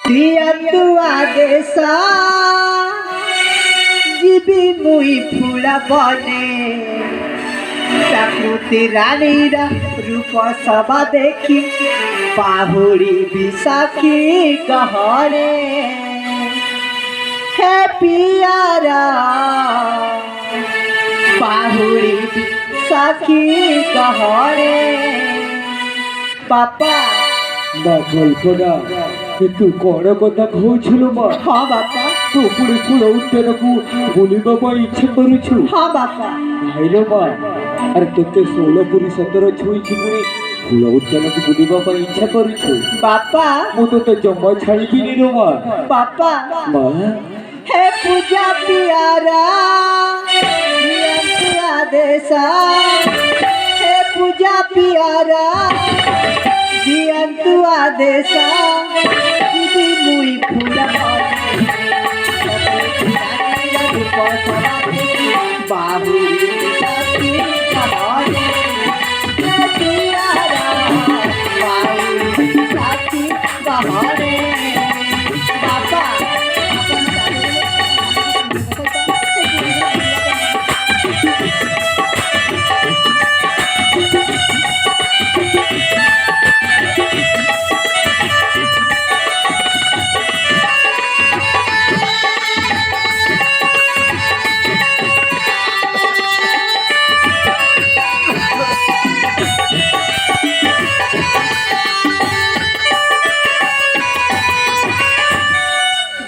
দিয়া তু আদেশা জীবি মুই ফুলা বনে প্রাকৃতি রানীরা রূপ সবা দেখি পাহুড়ি বিশাখী গহরে হে পিয়ারা পাহুড়ি বিশাখী গহরে বাপা মা কল্পনা কিন্তু কড় কথা কହୁଥିଲୁ ମା ହଁ ବାପା ତୁ ପୁଣି ଫୁଲ ଉଦ୍ୟାନକୁ ବୁଲିବା ପାଇଁ ଇଚ୍ଛା କରୁଛୁ ହଁ ବାପା ଭାଇର ମା ଆରେ ତୋତେ 16 ପୁରୀ 17 ଛୁଇଁଛି ପୁଣି ଫୁଲ ଉଦ୍ୟାନକୁ ବୁଲିବା ପାଇଁ ଇଚ୍ଛା କରୁଛୁ ବାପା ମୁଁ ତୋତେ ଜମା ଛାଡ଼ିବିନି ରେ ମା ବାପା ମା हे पूजा पियारा दिया आदेशा हे पूजा पियारा दिया आदेशा दीदी मुई फूला बाबू बाबा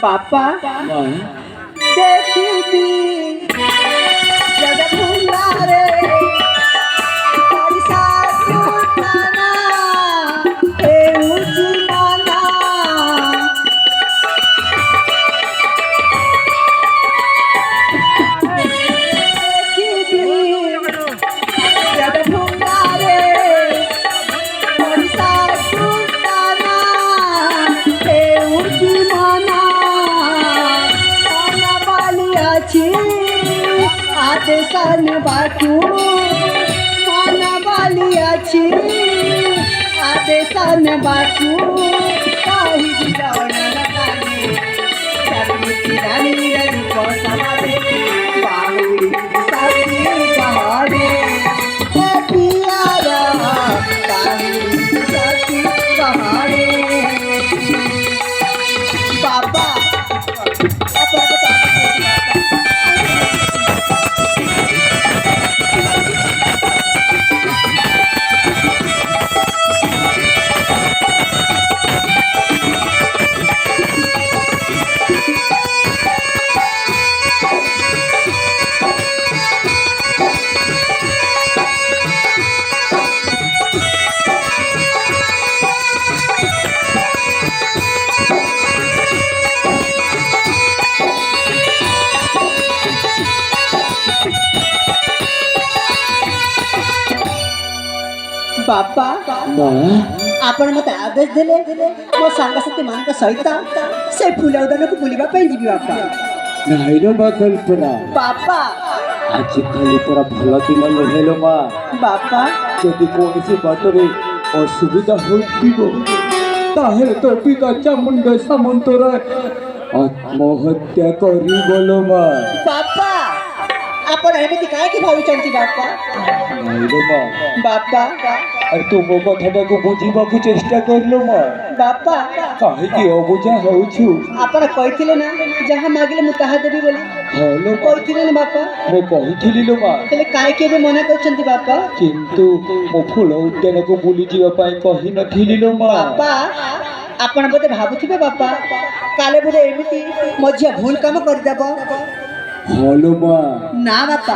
पापा ମା देखी जग भूला रे तारी सासु नाना ए ऊंची माना देखी जग भूला रे तारी सासु नाना ए ऊंची माना आदेशान बाटू माना वाली अच्छी आदेशान बाटू काही बिलावण लगाने प्रकृति रानी रूप समारे बाहुली साथी बहारे हे पियारा बाहुली साथी बहारे बाबा बापा ମା आपण मत आदेश देले मो सांगसाथी मान सहित से फूल उद्यान को बुलिबा पे जीबी बापा ନାଇଁ ରେ ମା କଲ୍ପନା बापा ଆଜିକାଲି ପରା ଭଲ ଦିନ ନୁହେଁ ମା बापा ଯଦି କୌଣସି ବାଟରେ ଅସୁବିଧା ହୋଇଥିବ ତାହେଲେ ତୋ ପିତା ଚାମୁଣ୍ଡ ସାମନ୍ତରାୟ ଆତ୍ମହତ୍ୟା କରିବଲ ମା बापा आपण एमिति काय की भाविचंती बापा ନାଇଁ ରେ ମା बापा ଆରେ ତୁ ମୋ କଥାଟାକୁ ବୁଝିବାକୁ ଚେଷ୍ଟା କରିଲ ମା बापा କାହିଁକି ଅବୁଝା ହେଉଛୁ आपण कहिथिले ना जहां मागिले मु ताहा देबी बोली ହଁ ଲୋ ମା कहिथिले ना बापा ମୁଁ କହିଥିଲି ଲୋ ମା तले काय के भी मना करचंती बापा କିନ୍ତୁ ମୁଁ ଫୁଲ ଉଦ୍ୟାନକୁ ବୁଲିଯିବା ପାଇଁ କହିନଥିଲି ଲୋ ମା बापा आपण बोते भाबुथिबे बापा काले बोले एमिति मझिया भूल काम कर देबो ହଁ ଲୋ ମା ना बापा